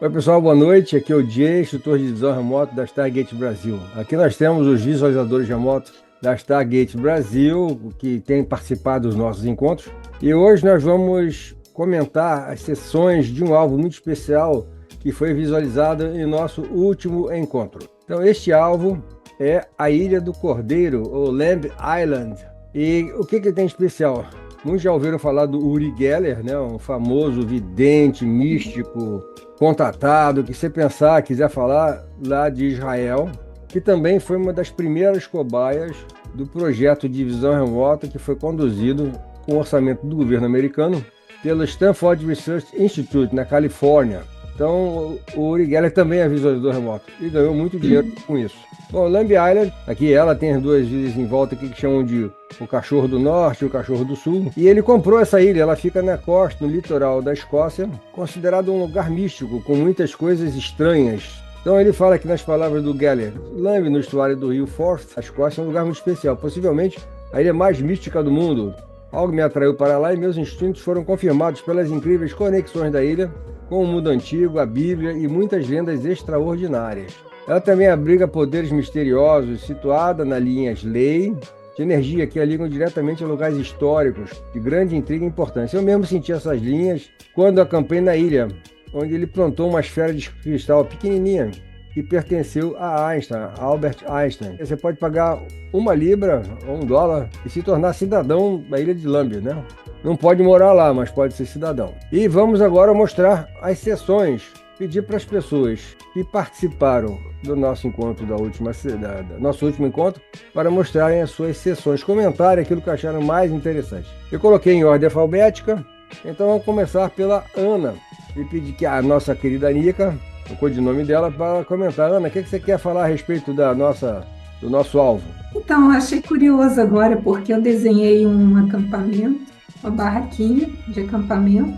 Oi, pessoal, boa noite. Aqui é o Jay, instrutor de visão remoto da Stargate Brasil. Aqui nós temos os visualizadores remotos da Stargate Brasil, que têm participado dos nossos encontros. E hoje nós vamos comentar as sessões de um alvo muito especial que foi visualizado em nosso último encontro. Então, este alvo é a Ilha do Cordeiro, ou Lamb Island. E o que tem de especial? Muitos já ouviram falar do Uri Geller, né? Um famoso vidente, místico, contatado, que você pensar, quiser falar, lá de Israel, que também foi uma das primeiras cobaias do projeto de visão remota que foi conduzido com orçamento do governo americano pelo Stanford Research Institute, na Califórnia. Então, o Uri Geller também é visualizador remoto e ganhou muito dinheiro com isso. Bom, Lamb Island, aqui ela tem as duas ilhas em volta aqui que chamam de o Cachorro do Norte e o Cachorro do Sul. E ele comprou essa ilha, ela fica na costa, no litoral da Escócia, considerado um lugar místico, com muitas coisas estranhas. Então ele fala aqui nas palavras do Geller: Lamb, no estuário do rio Forth, a Escócia é um lugar muito especial, possivelmente a ilha mais mística do mundo. Algo me atraiu para lá e meus instintos foram confirmados pelas incríveis conexões da ilha com o mundo antigo, a Bíblia e muitas lendas extraordinárias. Ela também abriga poderes misteriosos, situada na linha Slay, de energia que a ligam diretamente a lugares históricos, de grande intriga e importância. Eu mesmo senti essas linhas quando acampei na ilha, onde ele plantou uma esfera de cristal pequenininha, que pertenceu a Einstein, Albert Einstein. Você pode pagar 1 libra ou $1 e se tornar cidadão da ilha de Lamb, né? Não pode morar lá, mas pode ser cidadão. E vamos agora mostrar as sessões. Pedir para as pessoas que participaram do nosso encontro nosso último encontro para mostrarem as suas sessões, comentarem aquilo que acharam mais interessante. Eu coloquei em ordem alfabética, então vamos começar pela Ana e pedir que a nossa querida Nica, o codinome dela, para comentar. Ana, o que você quer falar a respeito do nosso alvo? Então, eu achei curioso agora, porque eu desenhei um acampamento, uma barraquinha de acampamento.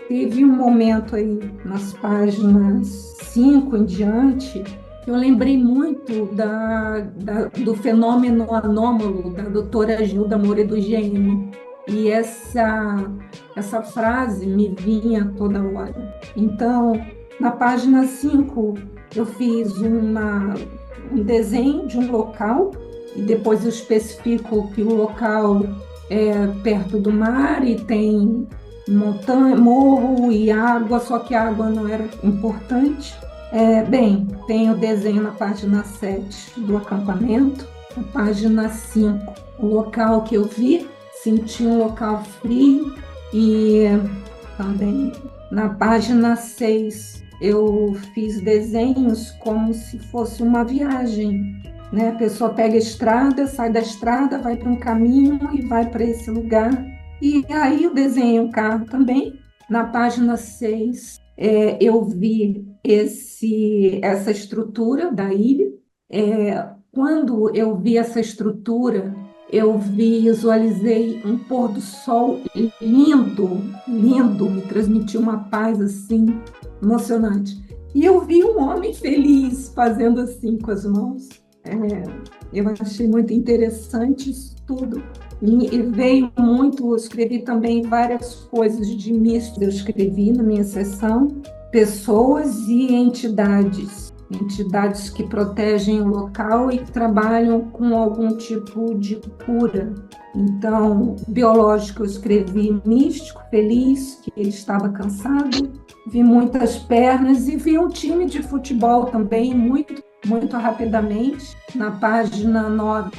Teve um momento aí nas páginas 5 em diante, que eu lembrei muito do fenômeno anômalo da doutora Gilda Moura do GM. E essa frase me vinha toda hora. Então, na página 5, eu fiz um desenho de um local, e depois eu especifico que o local é perto do mar e tem montanha, morro e água, só que a água não era importante. Tem o desenho na página 7 do acampamento, na página 5, o local que eu vi, senti um local frio, e também na página 6 eu fiz desenhos como se fosse uma viagem, né? A pessoa pega a estrada, sai da estrada, vai para um caminho e vai para esse lugar. E aí eu desenhei um carro também. Na página 6, eu vi essa estrutura da ilha. Quando eu vi essa estrutura, eu visualizei um pôr do sol lindo, lindo, me transmitiu uma paz assim, emocionante. E eu vi um homem feliz fazendo assim com as mãos. Eu achei muito interessante isso tudo. E veio muito, eu escrevi também várias coisas de misto, eu escrevi na minha sessão, pessoas e entidades que protegem o local e que trabalham com algum tipo de cura. Então, biológico, eu escrevi místico, feliz, que ele estava cansado, vi muitas pernas e vi um time de futebol também, muito, muito rapidamente. Na página 9,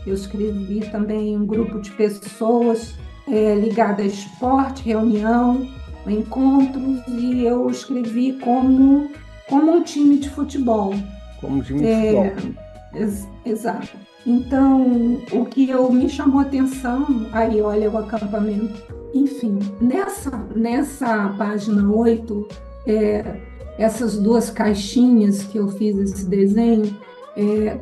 eu escrevi também um grupo de pessoas ligadas a esporte, reunião, encontros, e eu escrevi como um time de futebol. Como um time de futebol. Exato. Então, o que me chamou a atenção, aí olha o acampamento. Enfim, nessa página 8, essas duas caixinhas que eu fiz esse desenho,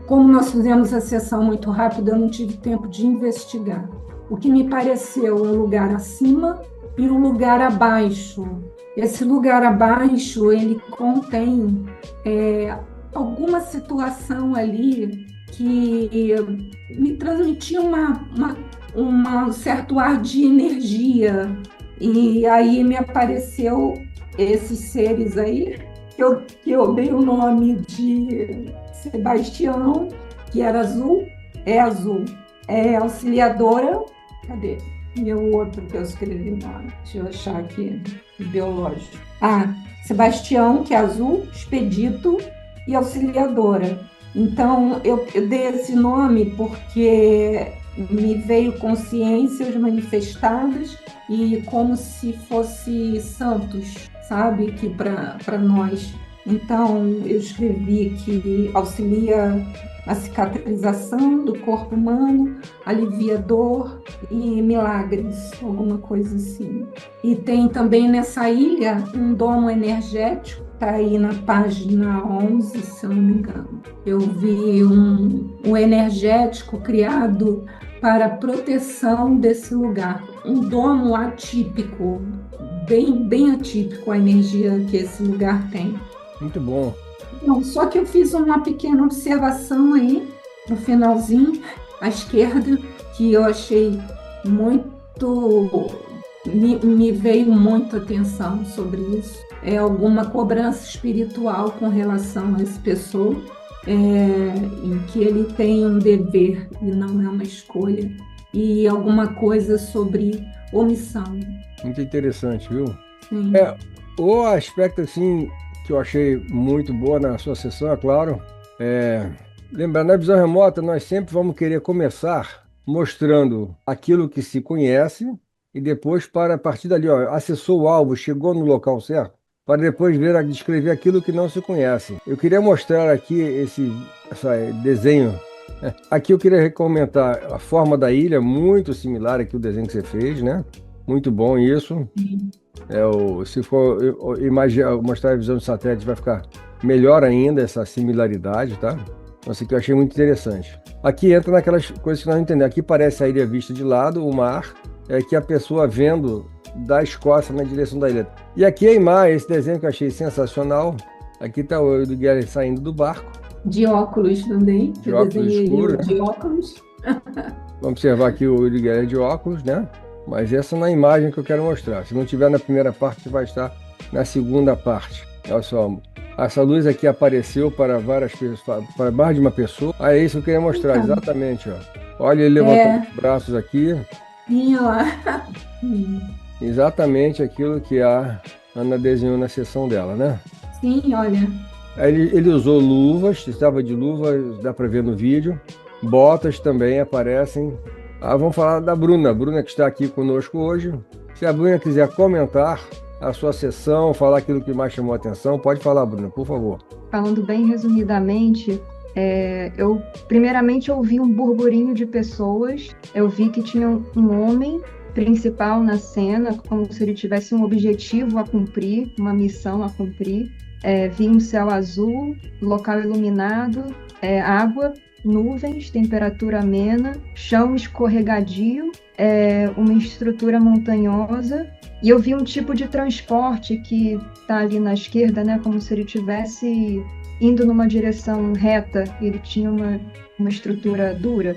como nós fizemos a sessão muito rápida, eu não tive tempo de investigar. O que me pareceu um lugar acima e um lugar abaixo. Esse lugar abaixo, ele contém alguma situação ali que me transmitia um certo ar de energia. E aí me apareceu esses seres aí, que eu dei o nome de Sebastião, que era azul, azul. É auxiliadora, cadê? E o outro que eu escrevi o nome, deixa eu achar aqui, biológico. Sebastião, que é azul, expedito e auxiliadora. Então, eu dei esse nome porque me veio consciências manifestadas e como se fosse santos, sabe, que para nós. Então, eu escrevi que auxilia a cicatrização do corpo humano, alivia dor e milagres, alguma coisa assim. E tem também nessa ilha um domo energético, está aí na página 11, se eu não me engano. Eu vi um energético criado para a proteção desse lugar. Um domo atípico, bem atípico a energia que esse lugar tem. Muito bom. Não, só que eu fiz uma pequena observação aí, no finalzinho, à esquerda, que eu achei muito... Me veio muita atenção sobre isso. É alguma cobrança espiritual com relação a essa pessoa, em que ele tem um dever e não é uma escolha, e alguma coisa sobre omissão. Muito interessante, viu? Sim. O aspecto, assim, que eu achei muito boa na sua sessão, é claro, lembrando, na visão remota, nós sempre vamos querer começar mostrando aquilo que se conhece e depois, para a partir dali, acessou o alvo, chegou no local certo, para depois descrever aquilo que não se conhece. Eu queria mostrar aqui esse desenho. Aqui eu queria comentar a forma da ilha, muito similar aqui ao desenho que você fez, né? Muito bom isso. Se for mostrar a visão de satélite, vai ficar melhor ainda essa similaridade, tá? Então, isso aqui eu achei muito interessante. Aqui entra naquelas coisas que nós não entendemos. Aqui parece a ilha vista de lado, o mar, que a pessoa vendo da Escócia na direção da ilha. E aqui a imagem, esse desenho que eu achei sensacional. Aqui está o Uri Geller saindo do barco. De óculos também. De óculos escuros, né? De óculos. Vamos observar aqui o Uri Geller de óculos, né? Mas essa não é a imagem que eu quero mostrar. Se não tiver na primeira parte, vai estar na segunda parte. Olha só, essa luz aqui apareceu para várias pessoas, para mais de uma pessoa. É isso que eu queria mostrar, então, exatamente. Olha, ele levantou os braços aqui. Sim, lá. Exatamente aquilo que a Ana desenhou na sessão dela, né? Sim, olha. Ele usou luvas, estava de luva, dá para ver no vídeo. Botas também aparecem. Vamos falar da Bruna. A Bruna que está aqui conosco hoje. Se a Bruna quiser comentar a sua sessão, falar aquilo que mais chamou a atenção, pode falar, Bruna, por favor. Falando bem resumidamente, eu primeiramente ouvi um burburinho de pessoas. Eu vi que tinha um homem principal na cena, como se ele tivesse um objetivo a cumprir, uma missão a cumprir. Vi um céu azul, local iluminado, água, nuvens, temperatura amena, chão escorregadio, uma estrutura montanhosa, e eu vi um tipo de transporte que está ali na esquerda, né, como se ele estivesse indo numa direção reta, ele tinha uma estrutura dura.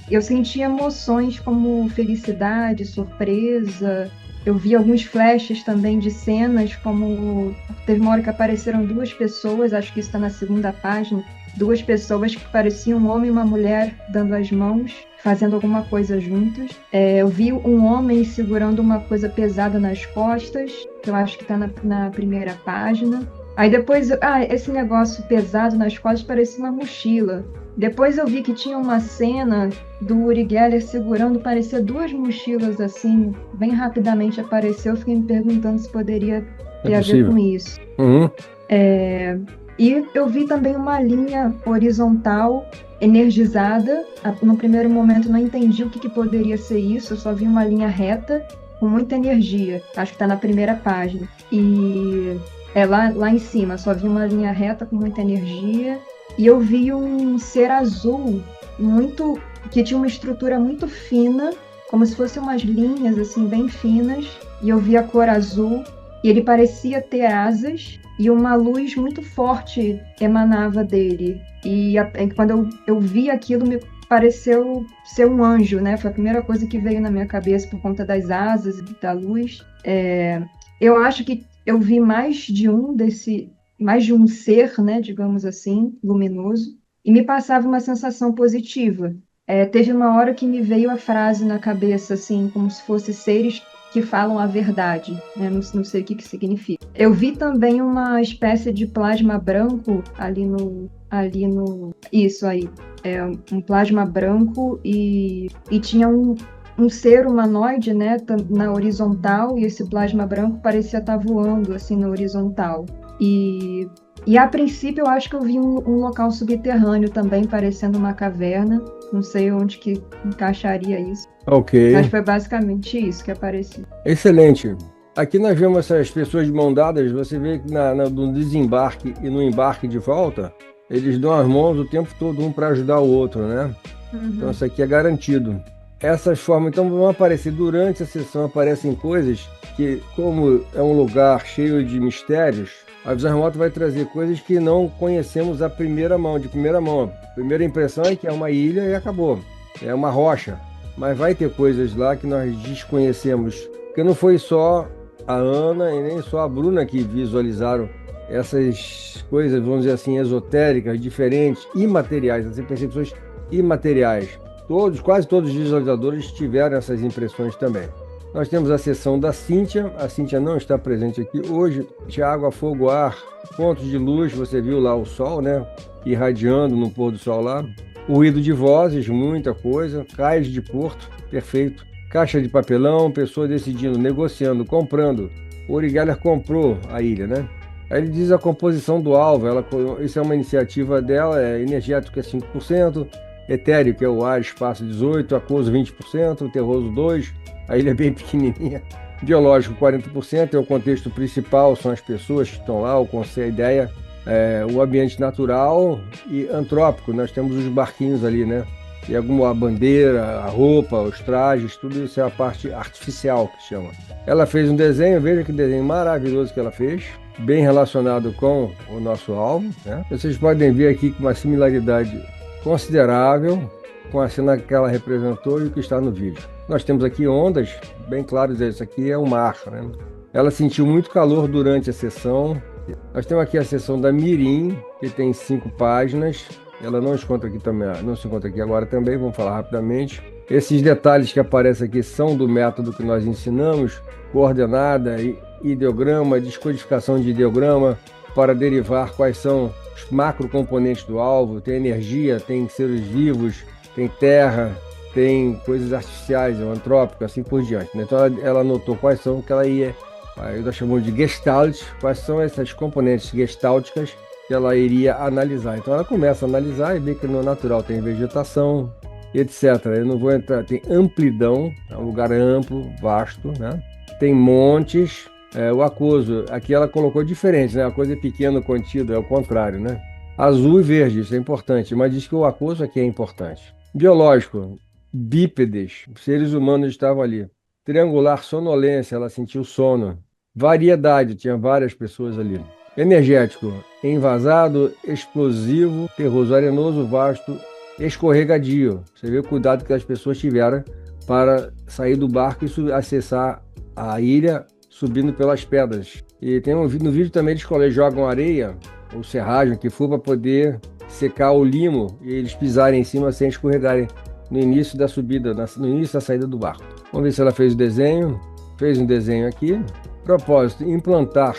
Eu senti emoções como felicidade, surpresa. Eu vi alguns flashes também de cenas, como teve uma hora que apareceram duas pessoas, acho que isso está na segunda página, duas pessoas que pareciam um homem e uma mulher dando as mãos, fazendo alguma coisa juntos. Eu vi um homem segurando uma coisa pesada nas costas, que eu acho que está na primeira página. Aí depois, esse negócio pesado nas costas parecia uma mochila. Depois eu vi que tinha uma cena do Uri Geller segurando, parecia duas mochilas assim, bem rapidamente apareceu. Eu fiquei me perguntando se poderia ter a ver com isso. Uhum. E eu vi também uma linha horizontal energizada. No primeiro momento não entendi o que poderia ser isso, eu só vi uma linha reta com muita energia. Acho que está na primeira página. E lá em cima, só vi uma linha reta com muita energia. E eu vi um ser azul, que tinha uma estrutura muito fina, como se fossem umas linhas assim bem finas. E eu vi a cor azul, e ele parecia ter asas, e uma luz muito forte emanava dele. E quando eu vi aquilo, me pareceu ser um anjo, né? Foi a primeira coisa que veio na minha cabeça por conta das asas e da luz. Eu acho que eu vi mais de um ser, né, digamos assim, luminoso, e me passava uma sensação positiva. Teve uma hora que me veio a frase na cabeça, assim, como se fosse seres que falam a verdade, né? Não sei o que significa. Eu vi também uma espécie de plasma branco isso aí, um plasma branco e tinha um ser humanoide, né, na horizontal, e esse plasma branco parecia estar voando assim na horizontal. E a princípio eu acho que eu vi um local subterrâneo também, parecendo uma caverna. Não sei onde que encaixaria isso. Ok. Mas foi basicamente isso que apareceu. Excelente. Aqui nós vemos essas pessoas de mão dadas, você vê que no desembarque e no embarque de volta, eles dão as mãos o tempo todo, um para ajudar o outro, né? Então isso aqui é garantido. Essas formas, então, vão aparecer durante a sessão, aparecem coisas que, como é um lugar cheio de mistérios, a visão remota vai trazer coisas que não conhecemos de primeira mão. A primeira impressão é que é uma ilha e acabou, é uma rocha. Mas vai ter coisas lá que nós desconhecemos, porque não foi só a Ana e nem só a Bruna que visualizaram essas coisas, vamos dizer assim, esotéricas, diferentes, imateriais, essas percepções imateriais. Quase todos os visualizadores tiveram essas impressões também. Nós temos a sessão da Cíntia. A Cíntia não está presente aqui hoje. Água, fogo, ar, pontos de luz. Você viu lá o sol, né? Irradiando no pôr do sol lá. Ruído de vozes, muita coisa. Cais de porto, perfeito. Caixa de papelão, pessoa decidindo, negociando, comprando. O Uri Geller comprou a ilha, né? Aí ele diz a composição do alvo. Isso é uma iniciativa dela. Energético é 5%. Etéreo, que é o ar, espaço 18%, aquoso 20%, terroso 2%, a ilha é bem pequenininha. Biológico 40%, é o contexto principal, são as pessoas que estão lá, o conceito, a ideia, o ambiente natural e antrópico. Nós temos os barquinhos ali, né? E a bandeira, a roupa, os trajes, tudo isso é a parte artificial que chama. Ela fez um desenho, veja que desenho maravilhoso que ela fez, bem relacionado com o nosso alvo, né? Vocês podem ver aqui com uma similaridade considerável com a cena que ela representou e o que está no vídeo. Nós temos aqui ondas, bem claro dizer, isso aqui é o mar, né? Ela sentiu muito calor durante a sessão. Nós temos aqui a sessão da Mirim, que tem 5 páginas. Ela não se encontra aqui agora também, vamos falar rapidamente. Esses detalhes que aparecem aqui são do método que nós ensinamos, coordenada, ideograma, descodificação de ideograma, para derivar quais são os macrocomponentes do alvo. Tem energia, tem seres vivos, tem terra, tem coisas artificiais, antrópicas, assim por diante, né? Então ela anotou quais são que ela ia, aí nós chamamos de gestalt, quais são essas componentes gestálticas que ela iria analisar. Então ela começa a analisar e vê que no natural tem vegetação, etc. Eu não vou entrar, tem amplidão, é um lugar amplo, vasto, né? Tem montes. O aquoso, aqui ela colocou diferente, né? A coisa é pequena, contida, é o contrário, né? Azul e verde, isso é importante, mas diz que o aquoso aqui é importante. Biológico, bípedes, seres humanos estavam ali. Triangular, sonolência, ela sentiu sono. Variedade, tinha várias pessoas ali. Energético, envasado, explosivo, terroso, arenoso, vasto, escorregadio. Você vê o cuidado que as pessoas tiveram para sair do barco e acessar a ilha subindo pelas pedras. E tem no vídeo também eles jogam areia, ou serragem, que for, para poder secar o limo e eles pisarem em cima sem escorregarem no início da subida, no início da saída do barco. Vamos ver se ela fez o desenho. Fez um desenho aqui. Propósito, implantar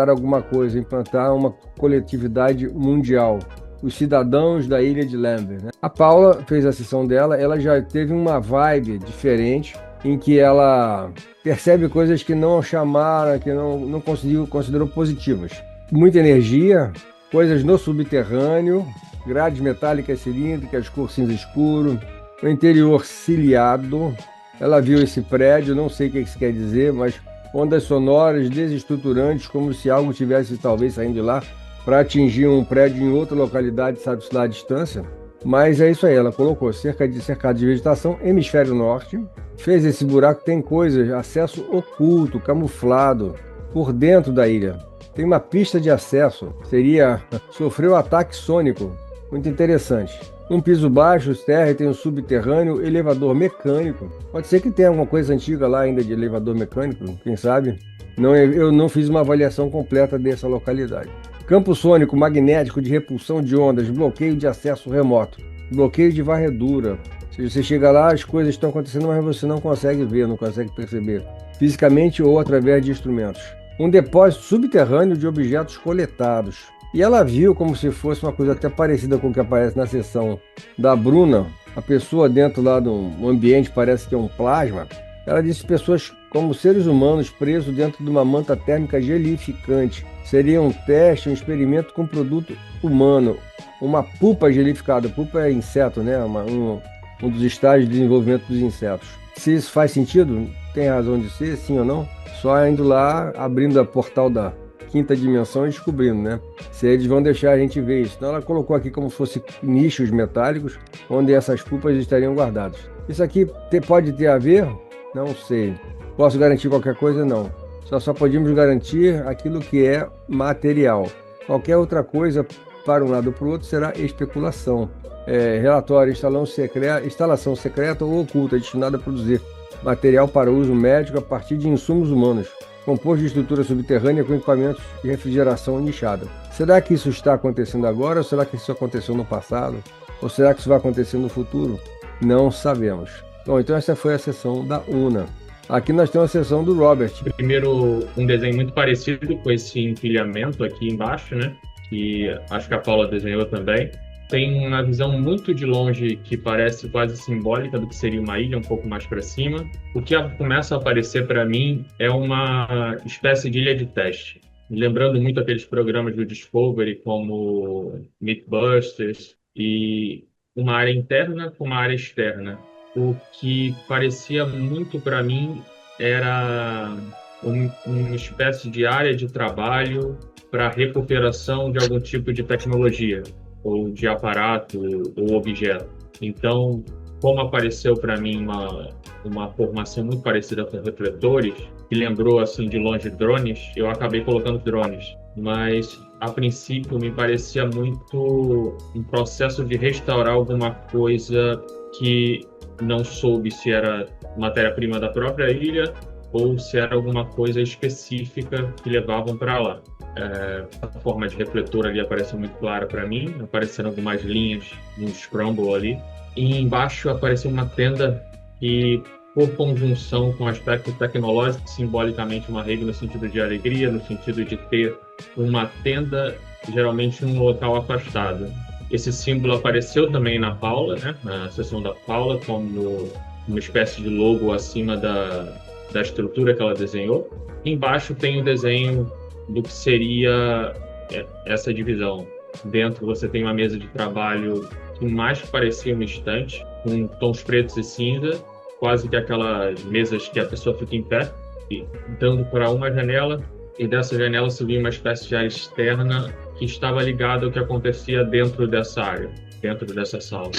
alguma coisa, implantar uma coletividade mundial. Os cidadãos da ilha de Lambert, né? A Paula fez a sessão dela, ela já teve uma vibe diferente, em que ela percebe coisas que não chamaram, que não considerou positivas. Muita energia, coisas no subterrâneo, grades metálicas cilíndricas, cor cinza escuro, o interior ciliado. Ela viu esse prédio, não sei o que isso quer dizer, mas ondas sonoras desestruturantes, como se algo tivesse talvez saindo de lá para atingir um prédio em outra localidade, sabe-se lá a distância. Mas é isso aí, ela colocou cercado de vegetação, hemisfério norte, fez esse buraco, tem coisas, acesso oculto, camuflado, por dentro da ilha. Tem uma pista de acesso, sofreu ataque sônico, muito interessante. Um piso baixo, terra, tem um subterrâneo, elevador mecânico. Pode ser que tenha alguma coisa antiga lá ainda de elevador mecânico, quem sabe? Não, eu não fiz uma avaliação completa dessa localidade. Campo sônico magnético de repulsão de ondas, bloqueio de acesso remoto, bloqueio de varredura. Se você chega lá, as coisas estão acontecendo, mas você não consegue ver, não consegue perceber, fisicamente ou através de instrumentos. Um depósito subterrâneo de objetos coletados. E ela viu como se fosse uma coisa até parecida com o que aparece na seção da Bruna, a pessoa dentro lá de um ambiente, parece que é um plasma. Ela disse pessoas como seres humanos presos dentro de uma manta térmica gelificante. Seria um teste, um experimento com produto humano. Uma pupa gelificada. Pupa é inseto, né? Um dos estágios de desenvolvimento dos insetos. Se isso faz sentido, tem razão de ser, sim ou não? Só indo lá, abrindo a portal da quinta dimensão e descobrindo, né? Se eles vão deixar a gente ver isso. Então ela colocou aqui como se fosse nichos metálicos, onde essas pupas estariam guardadas. Isso aqui pode ter a ver? Não sei. Posso garantir qualquer coisa? Não. Só podemos garantir aquilo que é material. Qualquer outra coisa, para um lado ou para o outro, será especulação. Relatório, instalação secreta ou oculta, destinada a produzir material para uso médico a partir de insumos humanos, composto de estrutura subterrânea com equipamentos de refrigeração nichada. Será que isso está acontecendo agora ou será que isso aconteceu no passado? Ou será que isso vai acontecer no futuro? Não sabemos. Bom, então essa foi a sessão da Una. Aqui nós temos a sessão do Robert. Primeiro, um desenho muito parecido com esse empilhamento aqui embaixo, né? Que acho que a Paula desenhou também. Tem uma visão muito de longe que parece quase simbólica do que seria uma ilha, um pouco mais para cima. O que começa a aparecer para mim é uma espécie de ilha de teste. Lembrando muito aqueles programas do Discovery, como Mythbusters, e uma área interna com uma área externa. O que parecia muito para mim era uma espécie de área de trabalho para recuperação de algum tipo de tecnologia, ou de aparato, ou objeto. Então, como apareceu para mim uma formação muito parecida com refletores, que lembrou, assim, de longe drones, eu acabei colocando drones. Mas, a princípio, me parecia muito um processo de restaurar alguma coisa que não soube se era matéria-prima da própria ilha ou se era alguma coisa específica que levavam para lá. A forma de refletor ali apareceu muito clara para mim, apareceram algumas linhas no scramble ali, e embaixo apareceu uma tenda que, por conjunção com o aspecto tecnológico, simbolicamente uma rede no sentido de alegria, no sentido de ter uma tenda, geralmente em um local afastado. Esse símbolo apareceu também na Paula, né, na seção da Paula, como uma espécie de logo acima da estrutura que ela desenhou. Embaixo tem o desenho do que seria essa divisão. Dentro você tem uma mesa de trabalho que mais parecia uma estante, com tons pretos e cinza, quase que aquelas mesas que a pessoa fica em pé, e dando para uma janela, e dessa janela se via uma espécie de área externa que estava ligada ao que acontecia dentro dessa área, dentro dessa sala.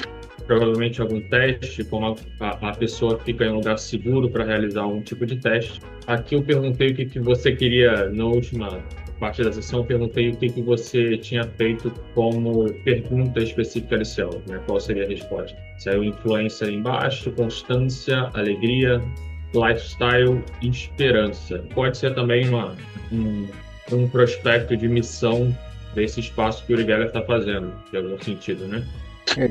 Provavelmente algum teste, como a pessoa fica em um lugar seguro para realizar algum tipo de teste. Aqui eu perguntei o que você queria, na última parte da sessão, eu perguntei o que você tinha feito como pergunta específica de céu, né? Qual seria a resposta? Saiu influência ali embaixo, constância, alegria, lifestyle e esperança. Pode ser também um prospecto de missão desse espaço que o Uri Geller está fazendo, de algum sentido, né?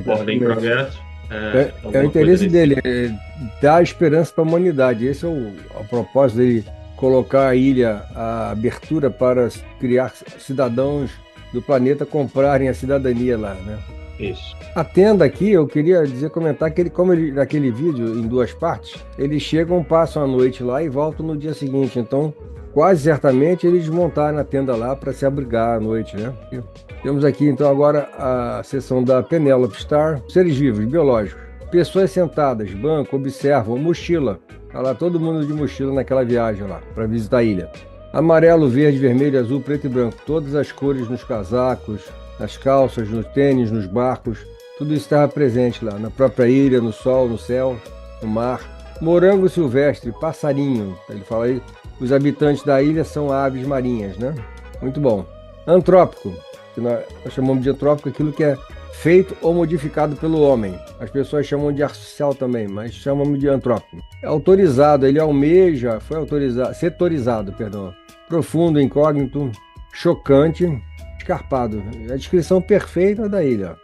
Ordem em progresso. É o interesse dele, dar esperança para a humanidade. Esse é o propósito dele, colocar a ilha à abertura para criar cidadãos do planeta comprarem a cidadania lá, né? Isso. A tenda aqui, eu queria comentar que naquele vídeo, em duas partes, eles chegam, passam a noite lá e voltam no dia seguinte. Então, quase certamente eles montaram a tenda lá para se abrigar à noite, né? Temos aqui, então, agora a seção da Penelope Star, seres vivos, biológicos. Pessoas sentadas, banco, observam, mochila. Tá lá todo mundo de mochila naquela viagem lá, para visitar a ilha. Amarelo, verde, vermelho, azul, preto e branco. Todas as cores nos casacos, nas calças, nos tênis, nos barcos. Tudo isso estava presente lá, na própria ilha, no sol, no céu, no mar. Morango silvestre, passarinho. Ele fala aí, os habitantes da ilha são aves marinhas, né? Muito bom. Antrópico. Nós chamamos de antrópico aquilo que é feito ou modificado pelo homem. As pessoas chamam de artificial também, mas chamam de antrópico. É autorizado, ele almeja, foi autorizado, setorizado, perdão. Profundo, incógnito, chocante, escarpado. É a descrição perfeita da ilha.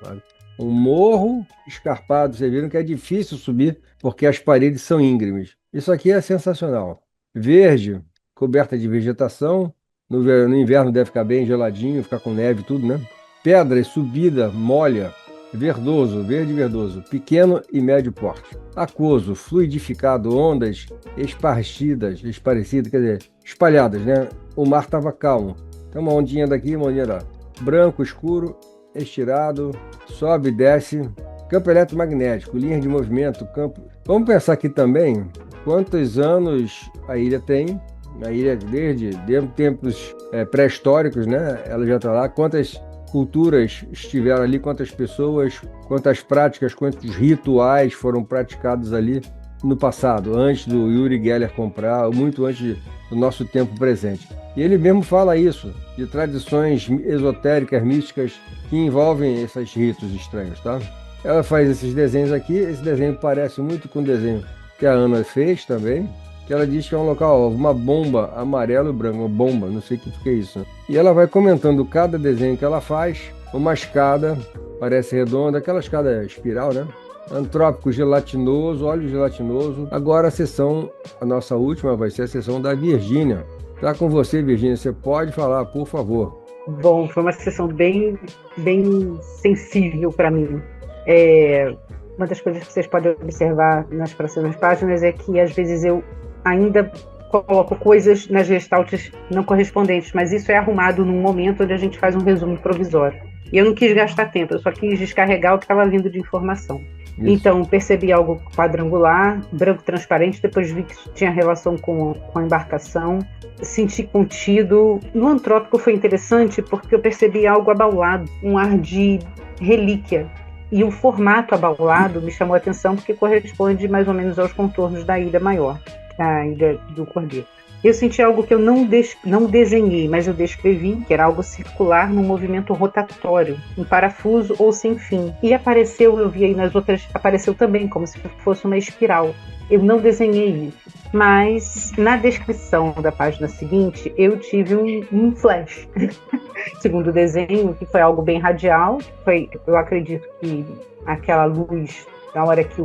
Um morro escarpado, vocês viram que é difícil subir porque as paredes são íngremes. Isso aqui é sensacional. Verde, coberta de vegetação. No inverno deve ficar bem geladinho, ficar com neve e tudo, né? Pedras, subida, molha, verdoso, verde verdoso, pequeno e médio porte. Aquoso, fluidificado, ondas esparcidas, quer dizer, espalhadas, né? O mar estava calmo. Tem uma ondinha daqui, uma ondinha lá. Branco, escuro, estirado, sobe e desce. Campo eletromagnético, linhas de movimento, campo... Vamos pensar aqui também quantos anos a ilha tem. A ilha, desde tempos pré-históricos, né? Ela já está lá. Quantas culturas estiveram ali, quantas pessoas, quantas práticas, quantos rituais foram praticados ali no passado, antes do Uri Geller comprar, muito antes do nosso tempo presente. E ele mesmo fala isso, de tradições esotéricas, místicas, que envolvem esses ritos estranhos, tá? Ela faz esses desenhos aqui, esse desenho parece muito com o desenho que a Ana fez também, que ela diz que é um local, uma bomba amarelo e branco, uma bomba, não sei o que é isso. E ela vai comentando cada desenho que ela faz, uma escada, parece redonda, aquela escada espiral, né? Antrópico gelatinoso, óleo gelatinoso. Agora a nossa última vai ser a sessão da Virgínia. Tá com você, Virgínia, você pode falar, por favor. Bom, foi uma sessão bem sensível para mim. Uma das coisas que vocês podem observar nas próximas páginas é que às vezes eu ainda coloco coisas nas gestaltes não correspondentes, mas isso é arrumado num momento onde a gente faz um resumo provisório. E eu não quis gastar tempo, eu só quis descarregar o que estava vindo de informação. Isso. Então, percebi algo quadrangular, branco transparente, depois vi que isso tinha relação com a embarcação, senti contido. No antrópico foi interessante porque eu percebi algo abaulado, um ar de relíquia. E o formato abaulado me chamou a atenção porque corresponde mais ou menos aos contornos da ilha maior, da Ilha do Cordeiro. Eu senti algo que eu não desenhei, mas eu descrevi, que era algo circular num movimento rotatório, um parafuso ou sem fim. E apareceu, eu vi aí nas outras, apareceu também como se fosse uma espiral. Eu não desenhei isso, mas na descrição da página seguinte, eu tive um flash. Segundo o desenho, que foi algo bem radial, eu acredito que aquela luz, na hora que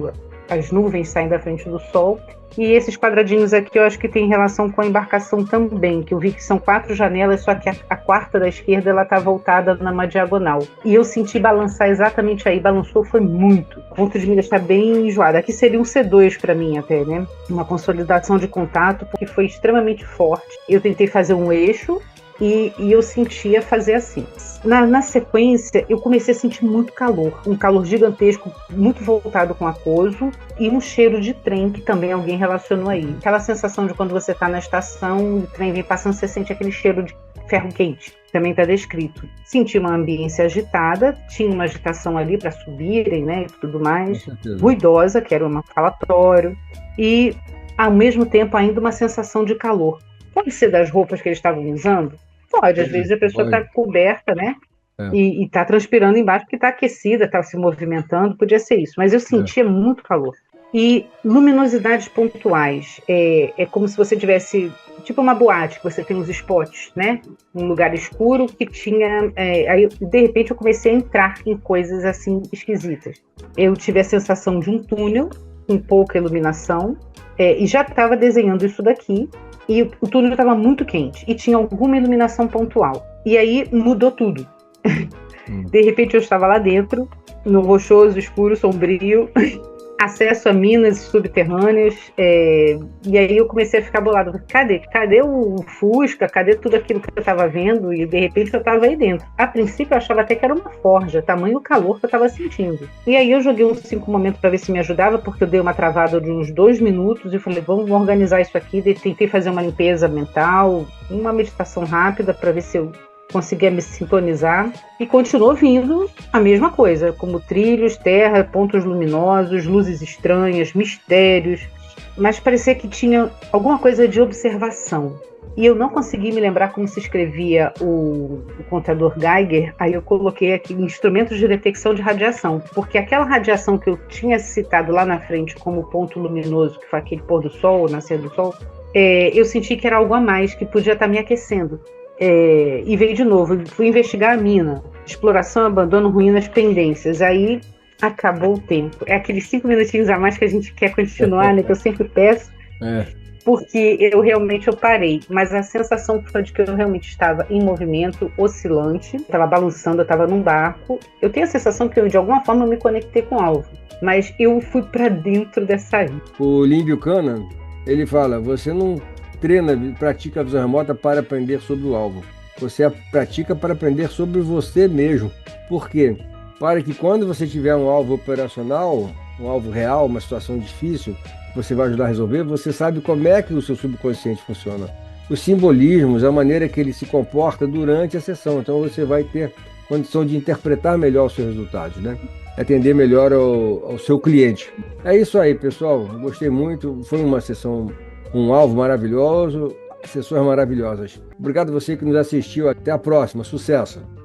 as nuvens saem da frente do sol. E esses quadradinhos aqui eu acho que tem relação com a embarcação também, que eu vi que são 4 janelas, só que a quarta da esquerda ela está voltada numa diagonal. E eu senti balançar exatamente aí, balançou foi muito, a ponto de me deixar bem enjoada. Aqui seria um C2 para mim até, né? Uma consolidação de contato, porque foi extremamente forte. Eu tentei fazer um eixo e eu sentia fazer assim. Na sequência, eu comecei a sentir muito calor, um calor gigantesco, muito voltado com aquoso, e um cheiro de trem que também alguém relacionou aí. Aquela sensação de quando você está na estação, o trem vem passando, você sente aquele cheiro de ferro quente. Também está descrito. Senti uma ambiência agitada, tinha uma agitação ali para subirem, né, e tudo mais. Ruidosa, que era um falatório, e ao mesmo tempo ainda uma sensação de calor. Pode ser das roupas que eles estavam usando? Pode, às vezes a pessoa está coberta, né? E está transpirando embaixo porque está aquecida, está se movimentando, podia ser isso. Mas eu sentia muito calor. E luminosidades pontuais. É como se você tivesse, tipo uma boate, que você tem os spots, né? Um lugar escuro que tinha... aí, de repente, eu comecei a entrar em coisas assim esquisitas. Eu tive a sensação de um túnel com pouca iluminação e já estava desenhando isso daqui. E o túnel estava muito quente e tinha alguma iluminação pontual. E aí mudou tudo. De repente eu estava lá dentro, no rochoso, escuro, sombrio, acesso a minas subterrâneas, e aí eu comecei a ficar bolado. Cadê o Fusca? Cadê tudo aquilo que eu estava vendo? E de repente eu estava aí dentro. A princípio eu achava até que era uma forja, tamanho calor que eu estava sentindo. E aí eu joguei uns 5 momentos para ver se me ajudava, porque eu dei uma travada de uns 2 minutos e falei, vamos organizar isso aqui. Tentei fazer uma limpeza mental, uma meditação rápida para ver se eu conseguia me sintonizar, e continuou vindo a mesma coisa, como trilhos, terra, pontos luminosos, luzes estranhas, mistérios, mas parecia que tinha alguma coisa de observação. E eu não consegui me lembrar como se escrevia o contador Geiger, aí eu coloquei aqui instrumentos de detecção de radiação, porque aquela radiação que eu tinha citado lá na frente como ponto luminoso, que foi aquele pôr do sol, nascer do sol, eu senti que era algo a mais, que podia estar me aquecendo. E veio de novo, fui investigar a mina, exploração, abandono, ruínas, pendências, aí acabou o tempo. É aqueles 5 minutinhos a mais que a gente quer continuar, né, que eu sempre peço. Porque eu parei, mas a sensação foi de que eu realmente estava em movimento, oscilante, estava balançando, eu estava num barco. Eu tenho a sensação que eu, de alguma forma, eu me conectei com o alvo, mas eu fui para dentro dessa ilha. O Lynn Buchanan, ele fala, você não treina, pratica a visão remota para aprender sobre o alvo. Você pratica para aprender sobre você mesmo. Por quê? Para que quando você tiver um alvo operacional, um alvo real, uma situação difícil, você vai ajudar a resolver, você sabe como é que o seu subconsciente funciona. Os simbolismos, a maneira que ele se comporta durante a sessão. Então você vai ter condição de interpretar melhor os seus resultados, né? Atender melhor ao seu cliente. É isso aí, pessoal. Gostei muito. Foi uma sessão, um alvo maravilhoso, sessões maravilhosas. Obrigado a você que nos assistiu. Até a próxima. Sucesso!